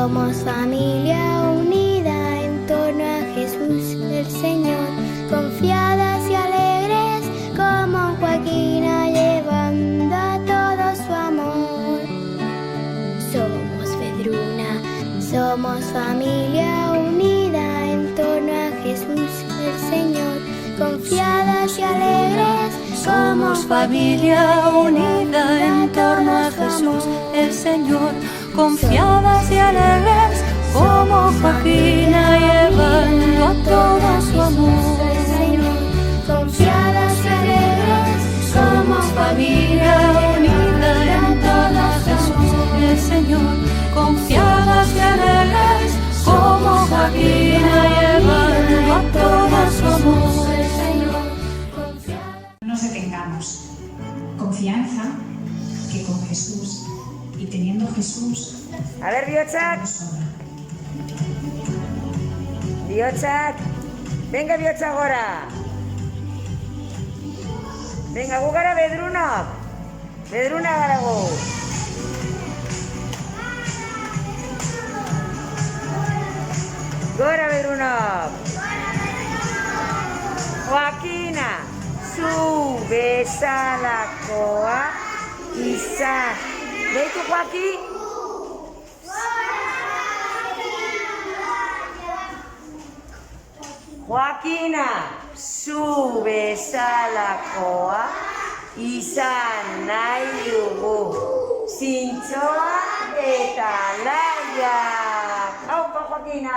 Somos familia unida en torno a Jesús el Señor, confiadas y alegres como Joaquina, llevando a todos su amor. Somos Vedruna, somos familia unida en torno a Jesús el Señor, confiadas y alegres. Somos familia unida en torno a Jesús el Señor, confiadas y alegres como Joaquina, llevando a todo su amor. Confiadas y alegres Somos familia unida en torno a Jesús el Señor, confiadas y alegres como Joaquina, llevando a todo su amor. No nos detengamos. Confianza que con Jesús y teniendo Jesús. A ver, Biochak. Biochak. Venga, Biochak ahora. Venga, gu gara Vedruna. Vedruna gara gu. Gora Vedruna. Joaquina, zu bezalakoa izan. Deitu Joaquin? Joaquina, zu bezalakoa izan nahi dugu. Zintzoa eta laia. Aupa, Joaquina!